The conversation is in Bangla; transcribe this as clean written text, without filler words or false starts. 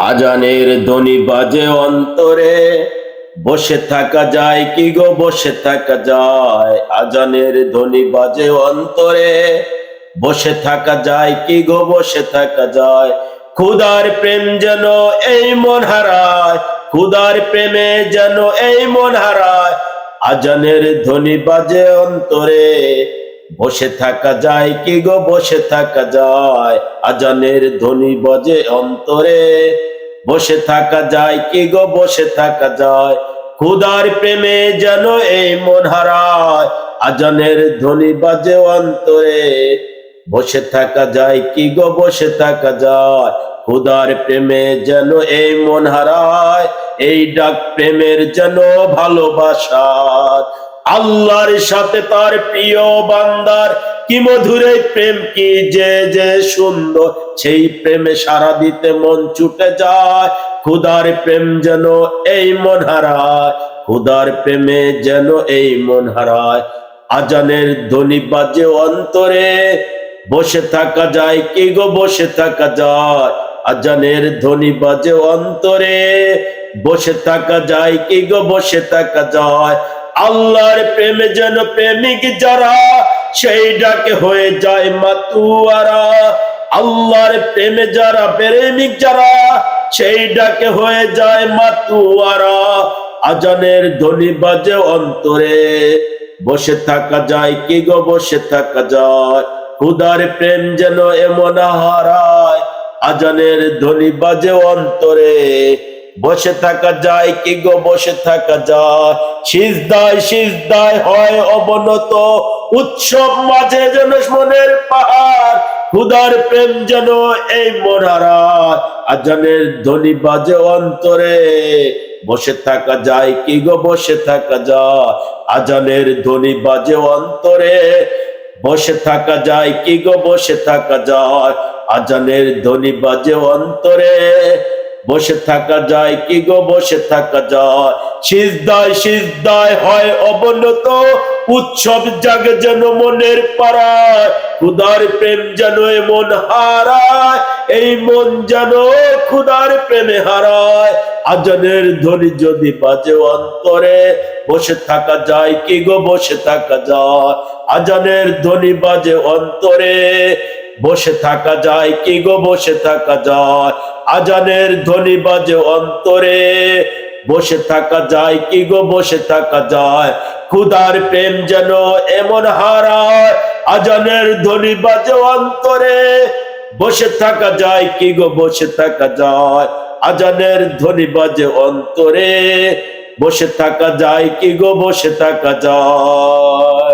আজানের ধ্বনি বাজে অন্তরে, বসে থাকা যায় কি গো, বসে থাকা যায়। আজানের ধ্বনি বাজে অন্তরে, বসে থাকা যায় কি গো, বসে থাকা যায়। খুদার প্রেম যেন এই মন হারায়, খুদার প্রেমে যেন এই মন হারায়। আজানের ধ্বনি বাজে অন্তরে, বসে থাকা যায় কি গো, বসে থাকা যায়। আজানের ধ্বনি বাজে অন্তরে, বসে থাকা যায় কি গো, বসে থাকা যায়। খুদার প্রেমে যেন এই মন হারায়। আজানের ধ্বনি বাজে অন্তরে, বসে থাকা যায় কি গো, বসে থাকা যায়। খুদার প্রেমে যেন এই মন হারায়। এই ডাক প্রেমের যেন ভালোবাসার, আল্লাহর সাথে তার প্রিয় বান্দার কি মধুর এই প্রেম, কি যে যে সুন্দর। সেই প্রেমে সারা দিতে মন ছুটে যায়। খুদার প্রেম যেন এই মন হারায়, খুদার প্রেমে যেন এই মন হারায়। আজানের ধ্বনি বাজে অন্তরে, বসে থাকা যায় কি গো, বসে থাকা যায়। আজানের ধ্বনি বাজে অন্তরে, বসে থাকা যায় কি গো, বসে থাকা যায়। আল্লাহর প্রেমে যেন প্রেমিক যারা, সেই ডাকে হয়ে যায় মাতুয়ারা। আল্লাহর প্রেমে যারা প্রেমিক যারা, সেই ডাকে হয়ে যায় মাতুয়ারা। আজানের ধ্বনি বাজে অন্তরে, বসে থাকা যায় কি গো, বসে থাকা যায়। খুদার প্রেম যেন এমন হারায়। আজানের ধ্বনি বাজে অন্তরে, বসে থাকা যায় কি গো, বসে থাকা যায়। সিজদায় সিজদায় হয় অবনত, উৎসব মাঝে যেন মনের পাহাড়। খুদার প্রেম যেন এই মন হারায়। আজানের ধ্বনি বাজে অন্তরে, বসে থাকা যায় কি গো, বসে থাকা যায়। আজানের ধ্বনি বাজে অন্তরে, বসে থাকা যায় কি গো, বসে থাকা যায়। আজানের ধ্বনি বাজে অন্তরে, বসে থাকা যায় কি গো, বসে থাকা যায়। সিজদায় সিজদায় হয় অবনত, উৎসব জাগে যেন মনের পাড়ায়। খুদার প্রেম যেন মন হারায়, এই মন যেন খুদার প্রেমে হারায়। আজানের ধ্বনি যদি বাজে অন্তরে, বসে থাকা যায় কি গো, বসে থাকা যায়। আজানের ধ্বনি বাজে অন্তরে, বসে থাকা যায় কি গো, বসে থাকা যায়। আজানের ধ্বনি বাজে অন্তরে, বসে থাকা যায় কি গো, বসে থাকা যায়। খুদার প্রেম যেন এমন হারায়। আজানের ধ্বনি বাজে অন্তরে, বসে থাকা যায় কি গো, বসে থাকা যায়। আজানের ধ্বনি বাজে অন্তরে, বসে থাকা যায় কি গো, বসে থাকা যায়।